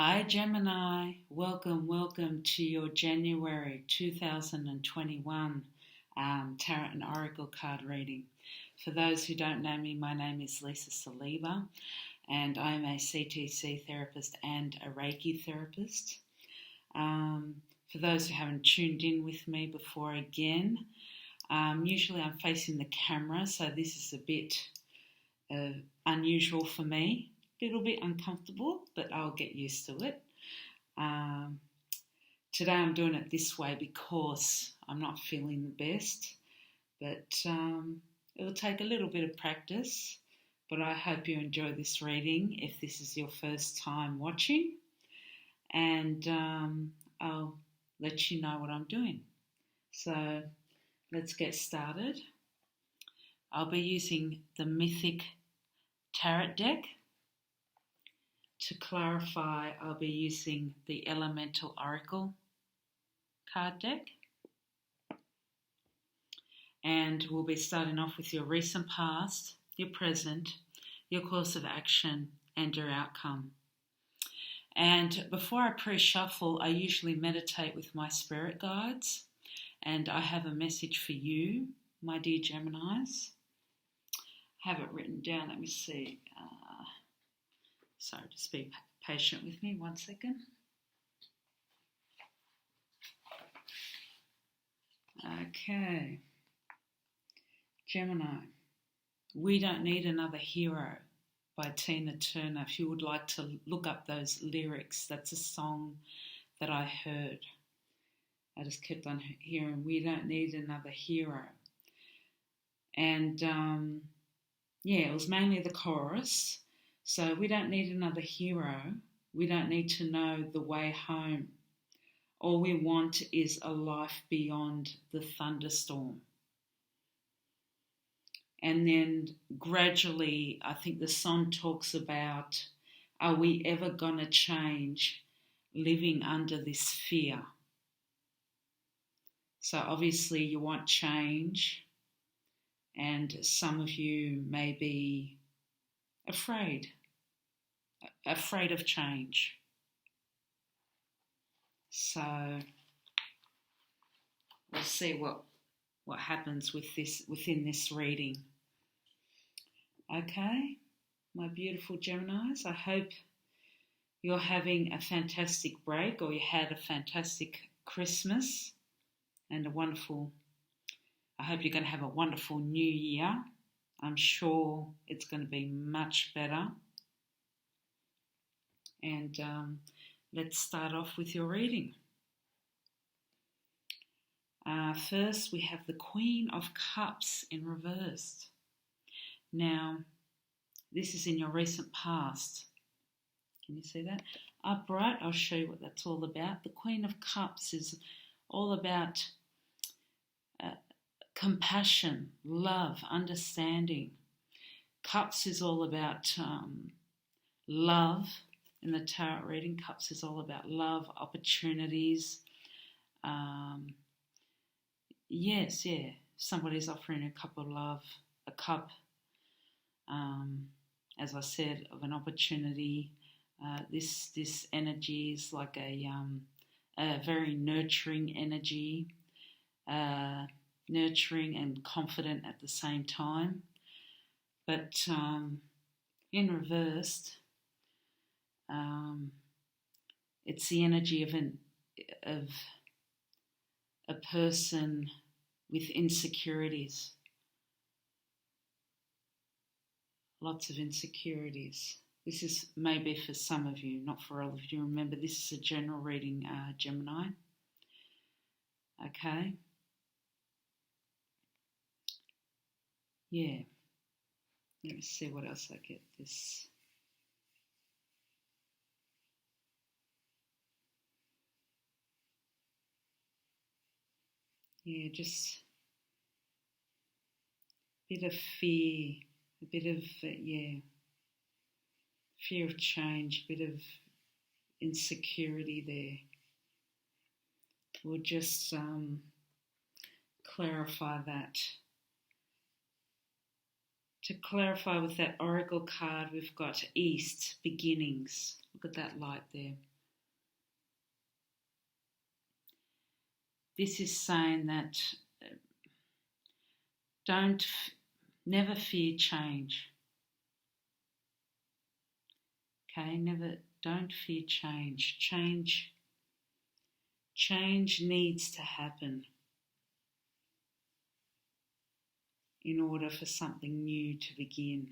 Hi Gemini, welcome to your January 2021 Tarot and Oracle card reading. For those who don't know me, my name is Lisa Saliba and I am a CTC therapist and a Reiki therapist. For those who haven't tuned in with me before again, usually I'm facing the camera, so this is a bit unusual for me. A little bit uncomfortable, but I'll get used to it. Today I'm doing it this way because I'm not feeling the best, but it'll take a little bit of practice, but I hope you enjoy this reading if this is your first time watching, and I'll let you know what I'm doing. So let's get started. I'll be using the Mythic Tarot deck. To clarify, I'll be using the Elemental Oracle card deck. And we'll be starting off with your recent past, your present, your course of action, and your outcome. And before I pre-shuffle, I usually meditate with my spirit guides. And I have a message for you, my dear Geminis. I have it written down, let me see. Sorry, just be patient with me 1 second. Okay. Gemini, We Don't Need Another Hero by Tina Turner. If you would like to look up those lyrics, that's a song that I heard. I just kept on hearing, we don't need another hero. And it was mainly the chorus. So we don't need another hero. We don't need to know the way home. All we want is a life beyond the thunderstorm. And then gradually, I think the song talks about, are we ever going to change living under this fear? So obviously you want change, and some of you may be afraid of change. So we'll see what happens with this within this reading. Okay, my beautiful Geminis, I hope you're having a fantastic break, or you had a fantastic Christmas and I hope you're going to have a wonderful new year. I'm sure it's going to be much better. And let's start off with your reading. First, we have the Queen of Cups in reverse. Now, this is in your recent past. Can you see that? Upright, I'll show you what that's all about. The Queen of Cups is all about compassion, love, understanding. Cups is all about love. In the tarot reading, Cups is all about love, opportunities. Somebody's offering a cup of love, a cup, as I said, of an opportunity. This energy is like a very nurturing energy, nurturing and confident at the same time. But in reverse, it's the energy of a person with insecurities. Lots of insecurities. This is maybe for some of you, not for all of you. Remember, this is a general reading, Gemini. Okay. Yeah. Let me see what else I get this. Yeah, just a bit of fear, a bit of, fear of change, a bit of insecurity there. We'll just clarify that. To clarify with that Oracle card, we've got East, beginnings. Look at that light there. this is saying that don't, never fear change. Okay, don't fear change. Change needs to happen in order for something new to begin.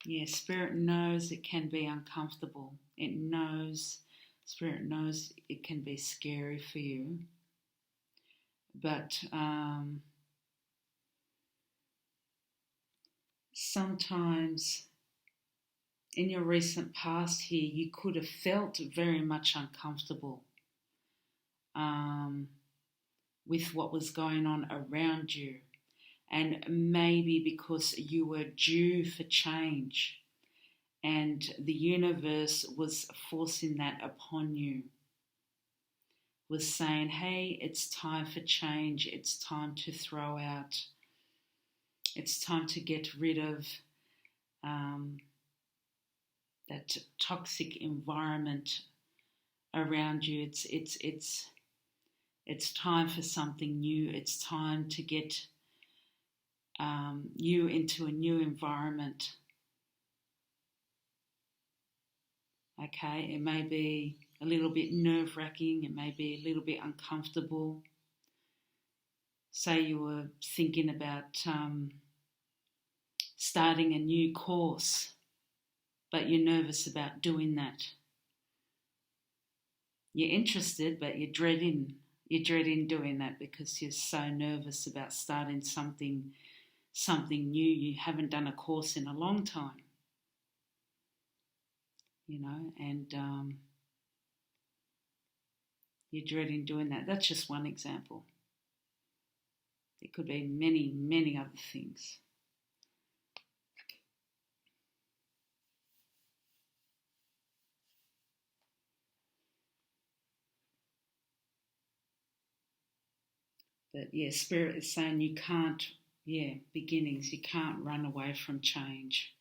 Yeah, Spirit knows it can be uncomfortable. Spirit knows it can be scary for you. But sometimes in your recent past here, you could have felt very much uncomfortable with what was going on around you. And maybe because you were due for change and the universe was forcing that upon you, was saying, hey, it's time for change, it's time to throw out, it's time to get rid of that toxic environment around you. It's time for something new. It's time to get you into a new environment. Okay, it may be a little bit nerve-wracking, it may be a little bit uncomfortable. Say you were thinking about starting a new course, but you're nervous about doing that. You're interested, but you're dreading doing that because you're so nervous about starting something new. You haven't done a course in a long time, and you're dreading doing that. That's just one example. It could be many, many other things. But yeah, Spirit is saying you can't, beginnings, you can't run away from change.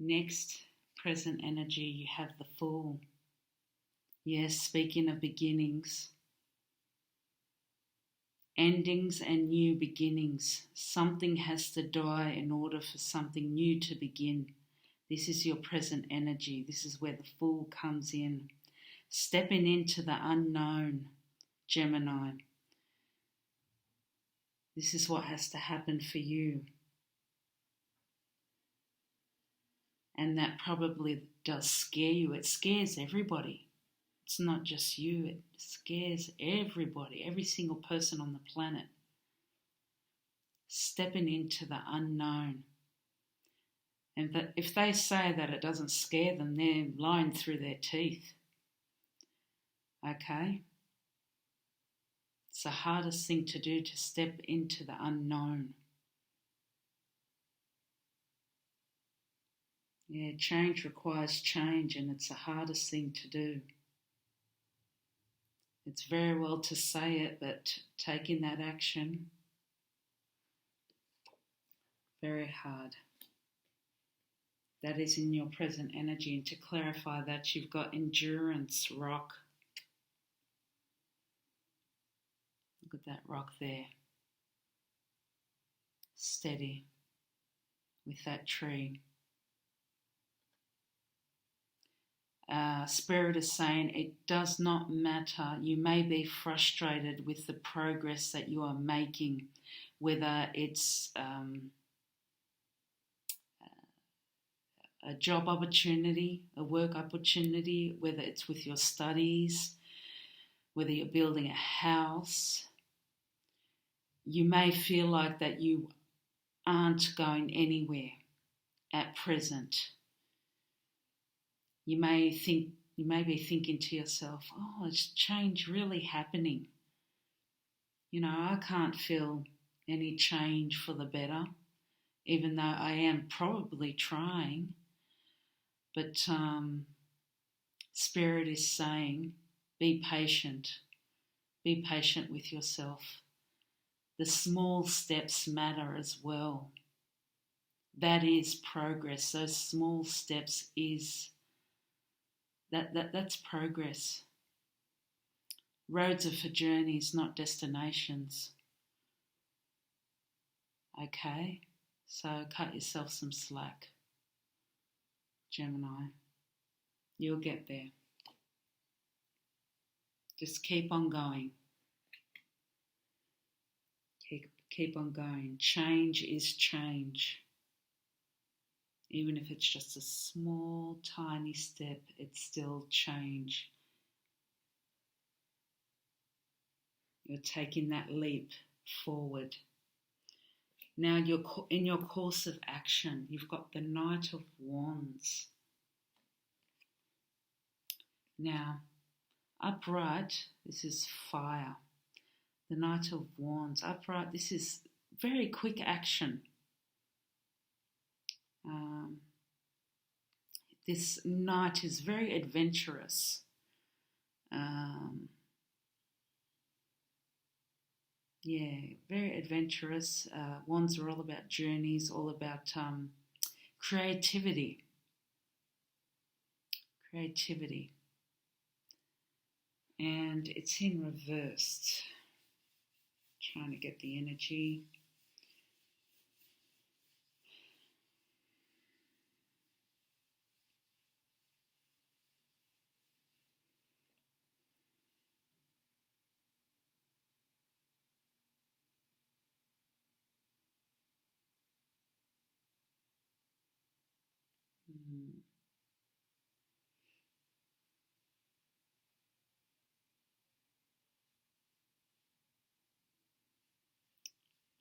Next, present energy, you have the Fool. Yes, speaking of beginnings, endings and new beginnings. Something has to die in order for something new to begin. This is your present energy. This is where the Fool comes in. Stepping into the unknown, Gemini. This is what has to happen for you. And that probably does scare you. It scares everybody. It's not just you. It scares everybody, every single person on the planet. Stepping into the unknown. And if they say that it doesn't scare them, they're lying through their teeth. Okay? It's the hardest thing to do, to step into the unknown. Yeah, change requires change, and it's the hardest thing to do. It's very well to say it, but taking that action, very hard. That is in your present energy. And to clarify that, you've got Endurance Rock. Look at that rock there. Steady with that tree. Spirit is saying it does not matter. You may be frustrated with the progress that you are making, whether it's a job opportunity, a work opportunity, whether it's with your studies, whether you're building a house. You may feel like that you aren't going anywhere at present. You may be thinking to yourself, oh, is change really happening? I can't feel any change for the better, even though I am probably trying. But Spirit is saying, be patient. Be patient with yourself. The small steps matter as well. That is progress. Those small steps that's progress. Roads are for journeys, not destinations. Okay? So cut yourself some slack, Gemini. You'll get there. Just keep on going. Keep on going. Change is change. Even if it's just a small, tiny step, it's still change. You're taking that leap forward. Now you're in your course of action. You've got the Knight of Wands. Now, upright, this is fire. The Knight of Wands. Upright, this is very quick action. This knight is very adventurous. Very adventurous. Wands are all about journeys, all about creativity. And it's in reversed. Trying to get the energy.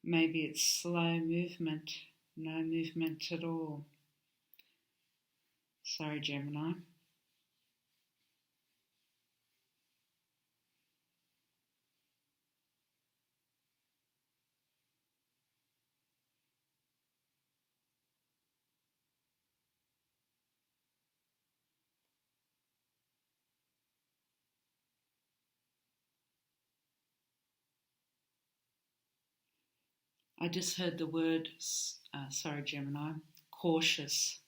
Maybe it's slow movement, no movement at all. Sorry, Gemini. I just heard the word, sorry, Gemini, cautious.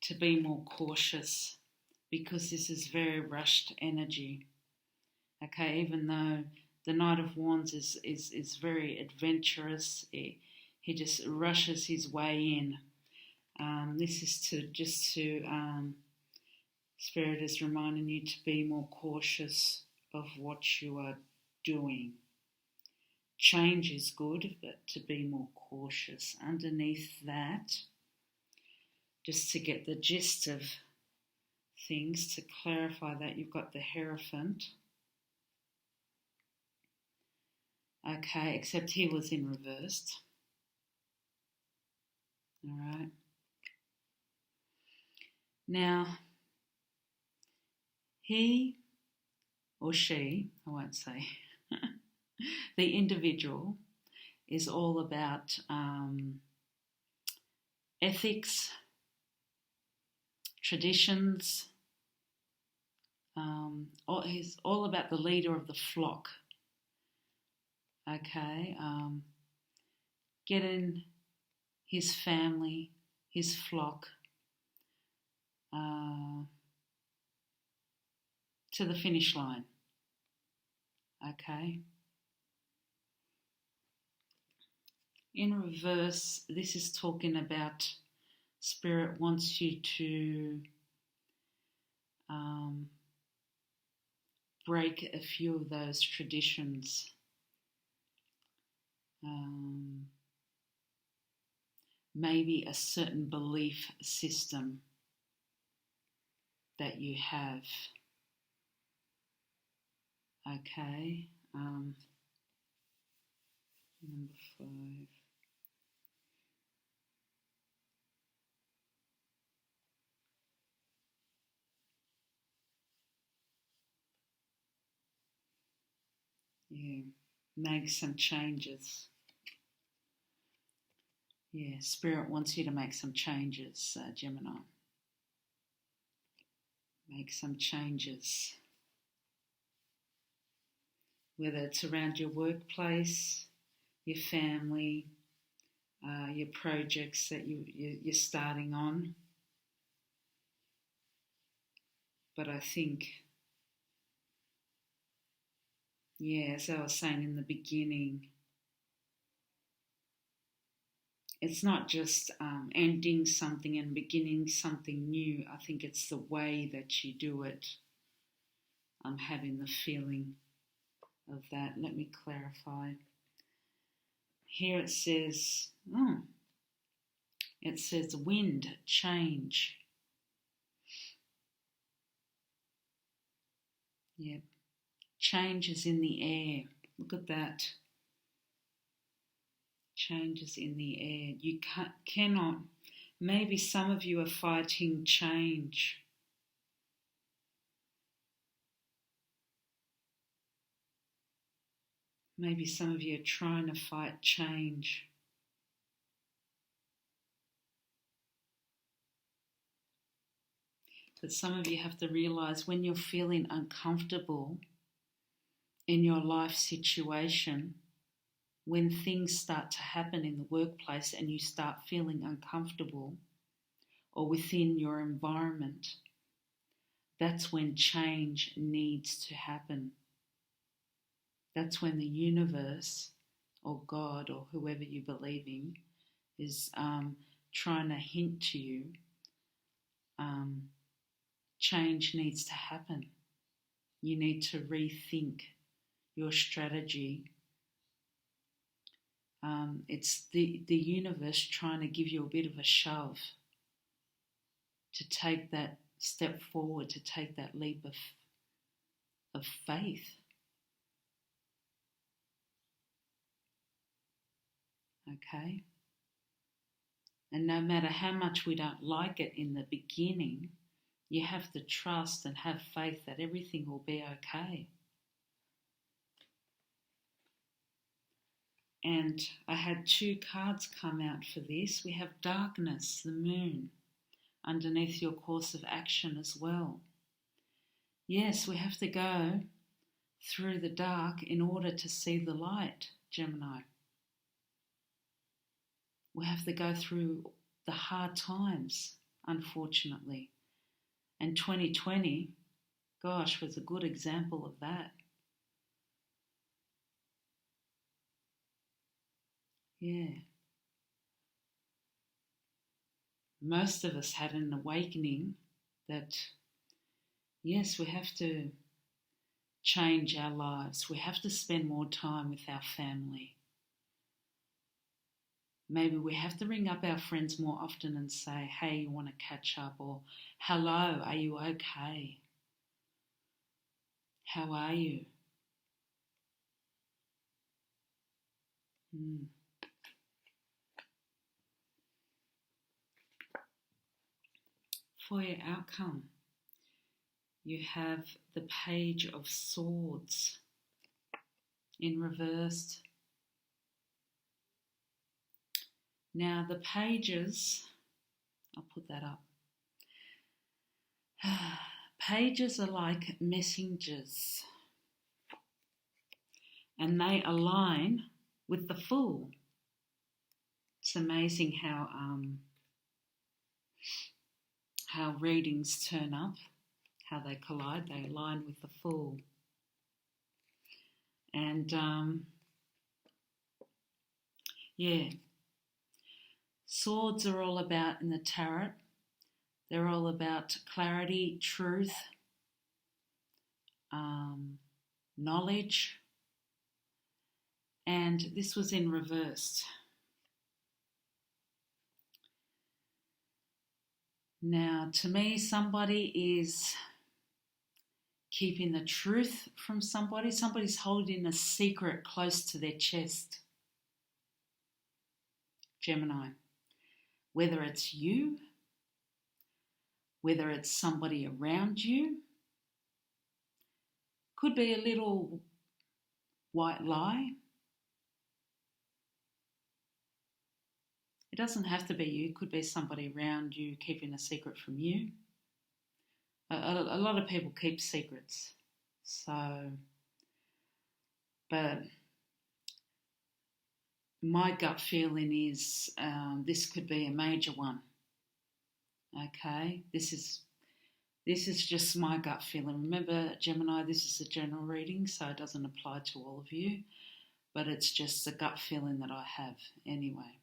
To be more cautious, because this is very rushed energy. Okay, even though the Knight of Wands is very adventurous, he just rushes his way in. This is Spirit is reminding you to be more cautious of what you are doing. Change is good, but to be more cautious. Underneath that, just to get the gist of things, to clarify that, you've got the Hierophant. Okay, except he was in reversed. All right. Now, he or she, I won't say, the individual is all about ethics, traditions. He's all about the leader of the flock. Okay, getting his family, his flock to the finish line. Okay. In reverse, this is talking about Spirit wants you to break a few of those traditions. Maybe a certain belief system that you have. Okay. Number 5. Yeah, make some changes. Yeah, Spirit wants you to make some changes, Gemini. Make some changes. whether it's around your workplace, your family, your projects that you're starting on. But I think, as I was saying in the beginning, it's not just ending something and beginning something new. I think it's the way that you do it. I'm having the feeling of that. Let me clarify. Here it says wind, change. Yeah, change is in the air. Look at that. Changes in the air. You cannot, maybe some of you are fighting change. Maybe some of you are trying to fight change. But some of you have to realize when you're feeling uncomfortable in your life situation, when things start to happen in the workplace and you start feeling uncomfortable or within your environment, that's when change needs to happen. That's when the universe or God or whoever you believe in is trying to hint to you change needs to happen. You need to rethink your strategy. It's the universe trying to give you a bit of a shove to take that step forward, to take that leap of faith. Okay? And no matter how much we don't like it in the beginning, you have to trust and have faith that everything will be okay. And I had 2 cards come out for this. We have darkness, the moon, underneath your course of action as well. Yes, we have to go through the dark in order to see the light, Gemini. We have to go through the hard times, unfortunately. And 2020, gosh, was a good example of that. Yeah. Most of us had an awakening that, yes, we have to change our lives. We have to spend more time with our family. Maybe we have to ring up our friends more often and say, hey, you want to catch up? Or, hello, are you okay? How are you? For your outcome, you have the Page of Swords in reversed. Now the pages, I'll put that up. Pages are like messengers and they align with the Fool. It's amazing how readings turn up, how they collide, they align with the Fool. And swords are all about, in the tarot, they're all about clarity, truth, knowledge, and this was in reversed. Now, to me, somebody is keeping the truth from somebody. Somebody's holding a secret close to their chest. Gemini. Whether it's you, whether it's somebody around you, could be a little white lie. It doesn't have to be you. It could be somebody around you keeping a secret from you. A lot of people keep secrets. So But my gut feeling is this could be a major one. Okay, this is just my gut feeling. Remember, Gemini, this is a general reading, so it doesn't apply to all of you, but it's just a gut feeling that I have anyway.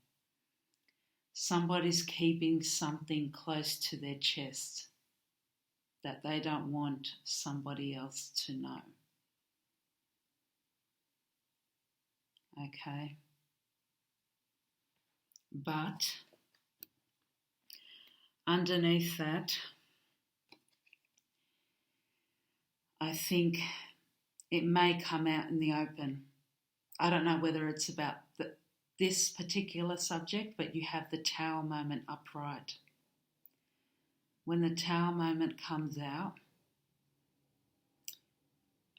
Somebody's keeping something close to their chest that they don't want somebody else to know. Okay? But underneath that, I think it may come out in the open. I don't know whether it's about this particular subject, but you have the Tower moment upright. When the Tower moment comes out,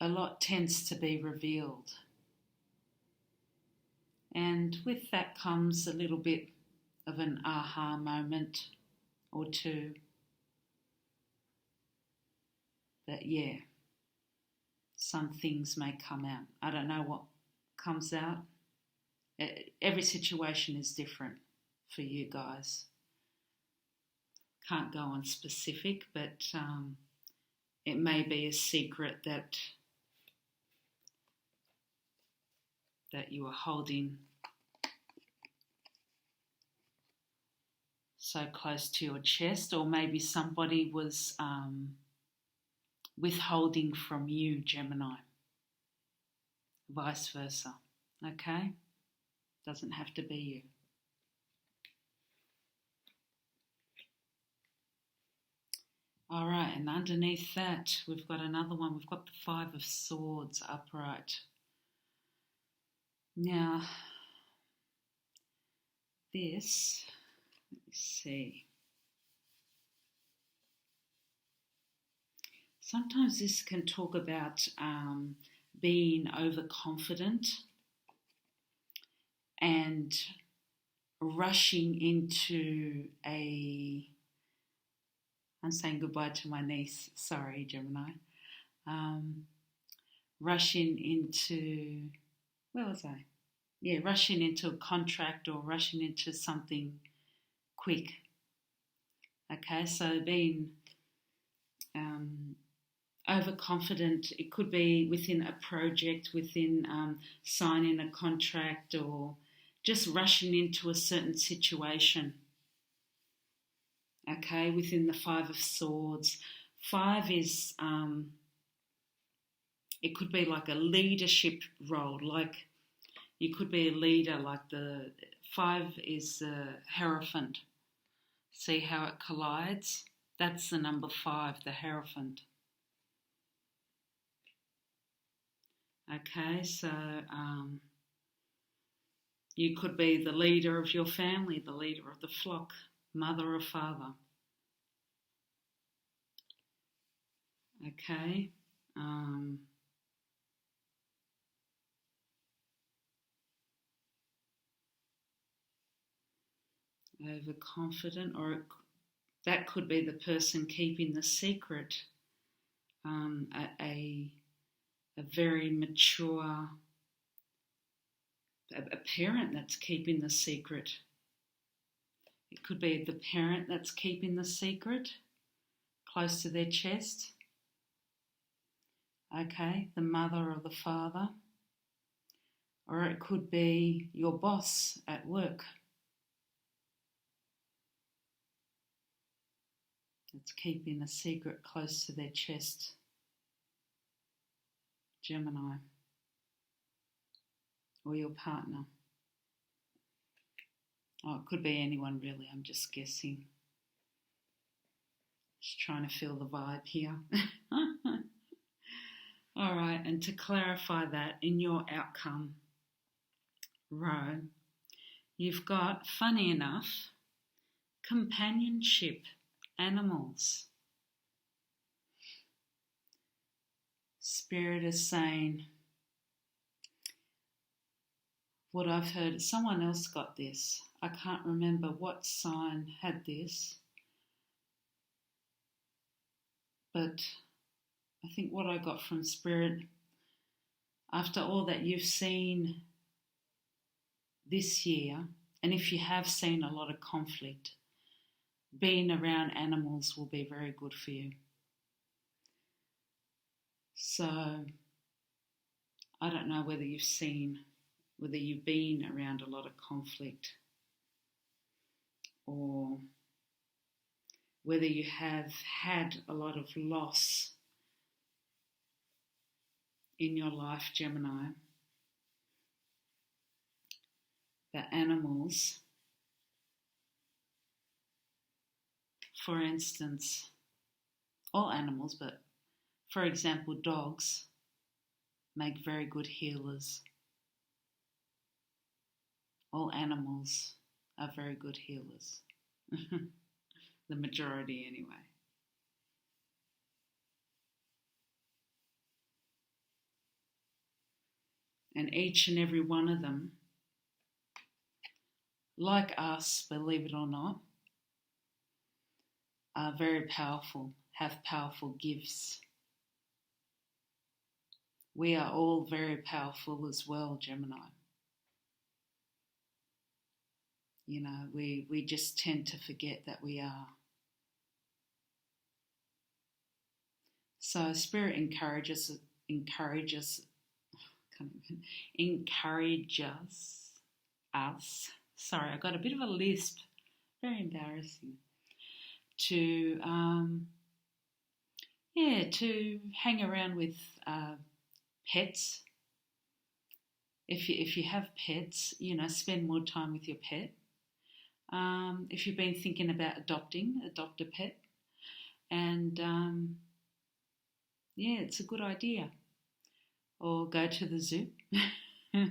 a lot tends to be revealed. And with that comes a little bit of an aha moment or two. That, yeah, some things may come out. I don't know what comes out. Every situation is different for you guys. Can't go on specific, but it may be a secret that you are holding so close to your chest, or maybe somebody was withholding from you, Gemini. Vice versa. Okay? Doesn't have to be you. All right, and underneath that, we've got another one. We've got the Five of Swords upright. Now, this, let me see. Sometimes this can talk about being overconfident and rushing into I'm saying goodbye to my niece, sorry, Gemini. Rushing into, where was I? Yeah, rushing into a contract or rushing into something quick. Okay, so being overconfident, it could be within a project, within signing a contract, or just rushing into a certain situation. Okay, within the Five of Swords. 5 is, it could be like a leadership role, like you could be a leader, like the 5 is the Hierophant. See how it collides? That's the number 5, the Hierophant. Okay, so you could be the leader of your family, the leader of the flock, mother or father. Okay. Overconfident, or that could be the person keeping the secret, a very mature, a parent that's keeping the secret. It could be the parent that's keeping the secret close to their chest. Okay, the mother or the father. Or it could be your boss at work. It's keeping a secret close to their chest. Gemini. Or your partner. Oh, it could be anyone really, I'm just guessing. Just trying to feel the vibe here. All right, and to clarify that, in your outcome row, you've got, funny enough, companionship, animals. Spirit is saying, what I've heard, someone else got this. I can't remember what sign had this, but I think what I got from Spirit, After all that you've seen this year, and if you have seen a lot of conflict, being around animals will be very good for you. So, I don't know whether you've been around a lot of conflict, or whether you have had a lot of loss in your life, Gemini. The animals, for instance, all animals, but for example, dogs make very good healers. All animals are very good healers. The majority, anyway. And each and every one of them, like us, believe it or not, are very powerful, have powerful gifts. We are all very powerful as well, Gemini. You know, we just tend to forget that we are. So Spirit encourages us. Sorry, I got a bit of a lisp. Very embarrassing. To hang around with pets. If you have pets, you know, spend more time with your pet. If you've been thinking about adopt a pet, and it's a good idea. Or go to the zoo. Yeah,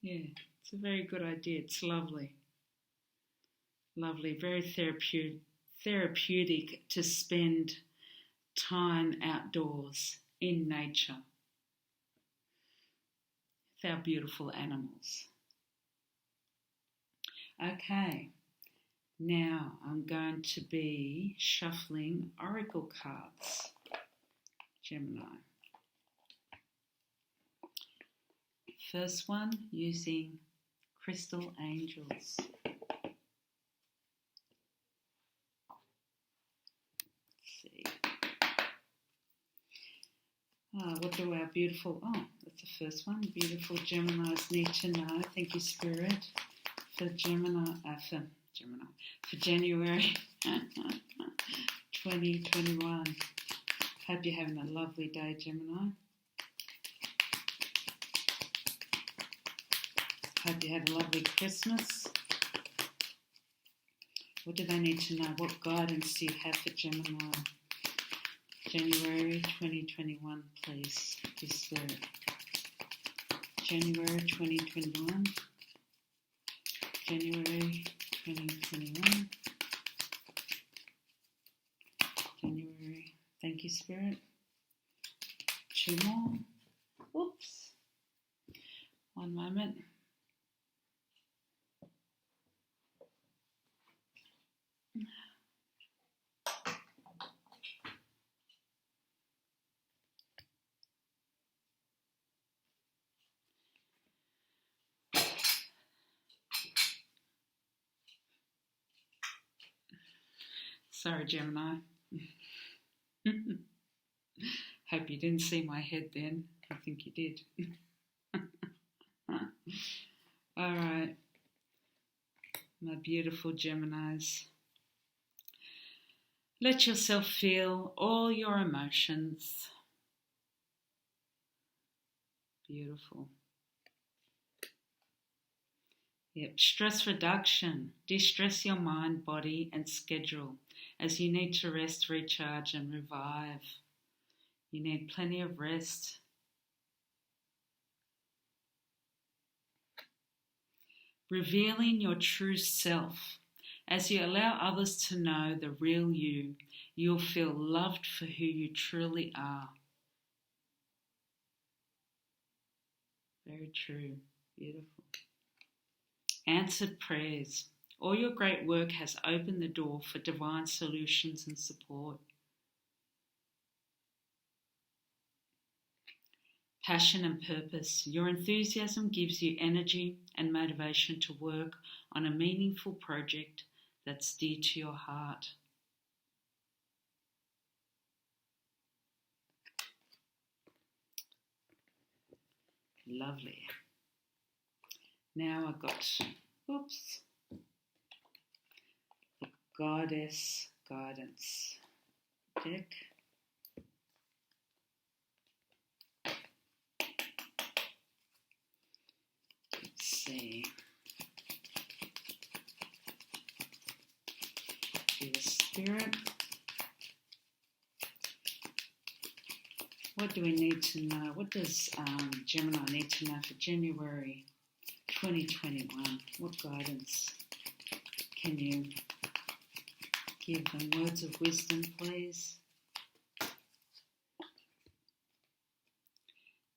it's a very good idea. It's lovely. Lovely, very therapeutic to spend time outdoors in nature with our beautiful animals. Okay, now I'm going to be shuffling oracle cards, Gemini. First one, using crystal angels. What do our beautiful, that's the first one, beautiful Geminis need to know. Thank you, Spirit, for January 2021. Hope you're having a lovely day, Gemini. Hope you had a lovely Christmas. What do they need to know? What guidance do you have for Gemini? January 2021, please, dear Spirit. January 2021. January 2021. January. Thank you, Spirit. Two more. Oops. One moment. Sorry, Gemini. Hope you didn't see my head then. I think you did. All right, my beautiful Geminis. Let yourself feel all your emotions. Beautiful. Yep, stress reduction. De-stress your mind, body and schedule as you need to rest, recharge and revive. You need plenty of rest. Revealing your true self. As you allow others to know the real you, you'll feel loved for who you truly are. Very true. Beautiful. Answered prayers. All your great work has opened the door for divine solutions and support. Passion and purpose. Your enthusiasm gives you energy and motivation to work on a meaningful project that's dear to your heart. Lovely. Now I've got, the Goddess Guidance deck. Let's see. Dear Spirit, what do we need to know? What does Gemini need to know for January 2021? What guidance can you give them? Words of wisdom, please.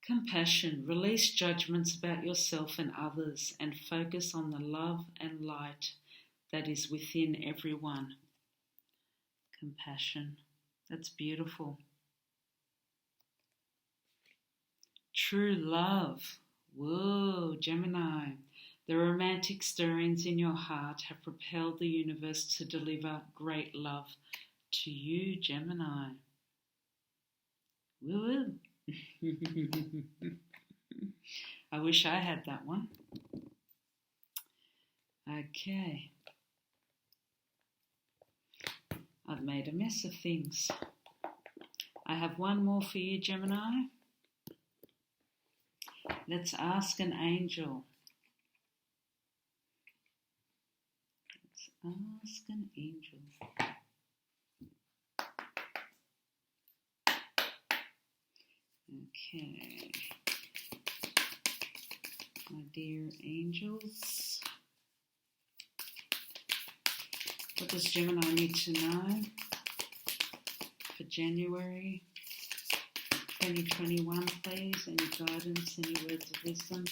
Compassion. Release judgments about yourself and others and focus on the love and light that is within everyone. Compassion. That's beautiful. True love. Whoa, Gemini. The romantic stirrings in your heart have propelled the universe to deliver great love to you, Gemini. Woo. I wish I had that one. Okay. I've made a mess of things. I have one more for you, Gemini. Let's ask an angel. Let's ask an angel. Okay. My dear angels, what does Gemini need to know for January 2021, please? Any guidance, any words of wisdom?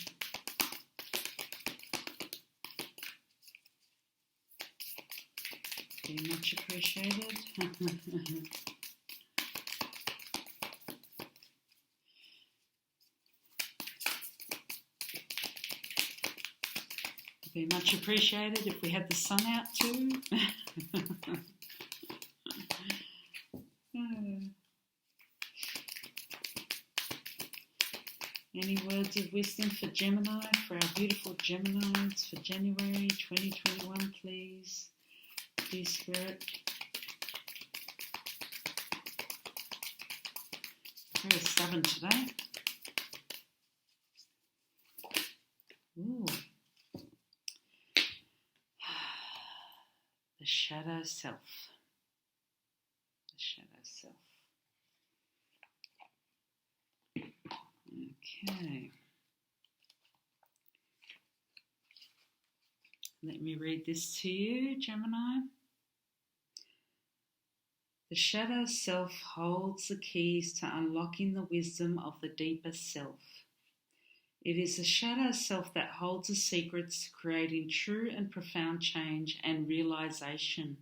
Very much appreciated. Be much appreciated if we had the sun out too. Any words of wisdom for Gemini, for our beautiful Geminis for January 2021, please? Dear Spirit. Very stubborn today. Ooh. The shadow self. The shadow self. Okay. Let me read this to you, Gemini. The shadow self holds the keys to unlocking the wisdom of the deeper self. It is the shadow self that holds the secrets to creating true and profound change and realization.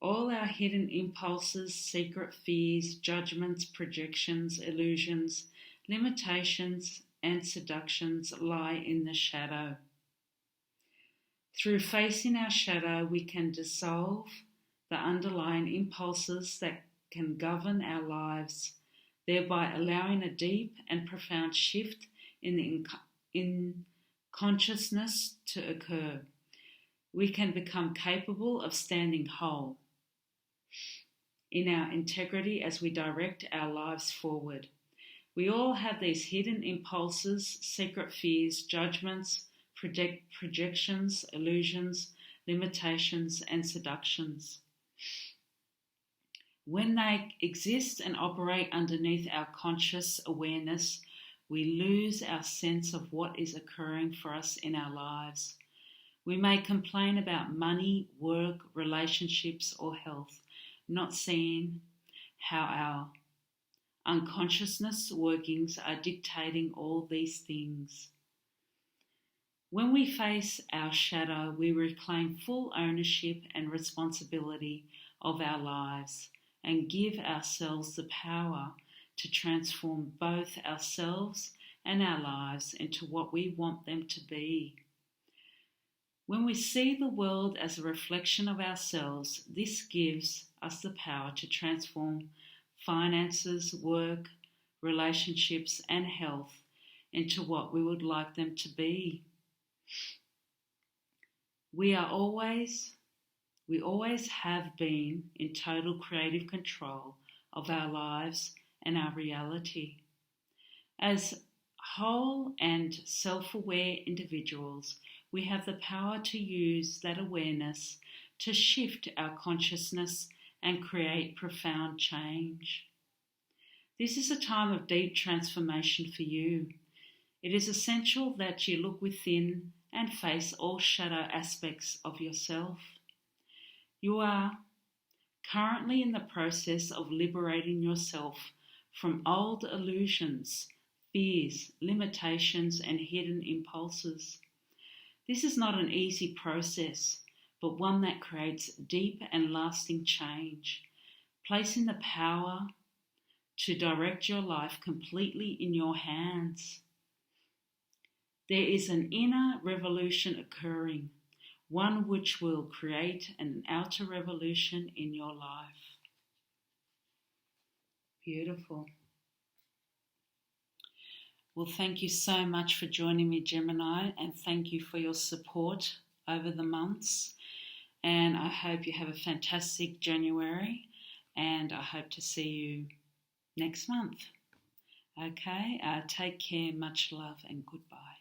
All our hidden impulses, secret fears, judgments, projections, illusions, limitations, and seductions lie in the shadow. Through facing our shadow, we can dissolve the underlying impulses that can govern our lives, thereby allowing a deep and profound shift in consciousness to occur. We can become capable of standing whole in our integrity as we direct our lives forward. We all have these hidden impulses, secret fears, judgments, projections, illusions, limitations, and seductions. When they exist and operate underneath our conscious awareness, we lose our sense of what is occurring for us in our lives. We may complain about money, work, relationships, or health, not seeing how our unconsciousness workings are dictating all these things. When we face our shadow, we reclaim full ownership and responsibility of our lives and give ourselves the power to transform both ourselves and our lives into what we want them to be. When we see the world as a reflection of ourselves, this gives us the power to transform finances, work, relationships, and health into what we would like them to be. We always have been in total creative control of our lives and our reality. As whole and self-aware individuals, we have the power to use that awareness to shift our consciousness and create profound change. This is a time of deep transformation for you. It is essential that you look within and face all shadow aspects of yourself. You are currently in the process of liberating yourself from old illusions, fears, limitations, and hidden impulses. This is not an easy process, but one that creates deep and lasting change, placing the power to direct your life completely in your hands. There is an inner revolution occurring, one which will create an outer revolution in your life. Beautiful. Well, thank you so much for joining me, Gemini, and thank you for your support over the months. And I hope you have a fantastic January, and I hope to see you next month. Okay, take care, much love, and goodbye.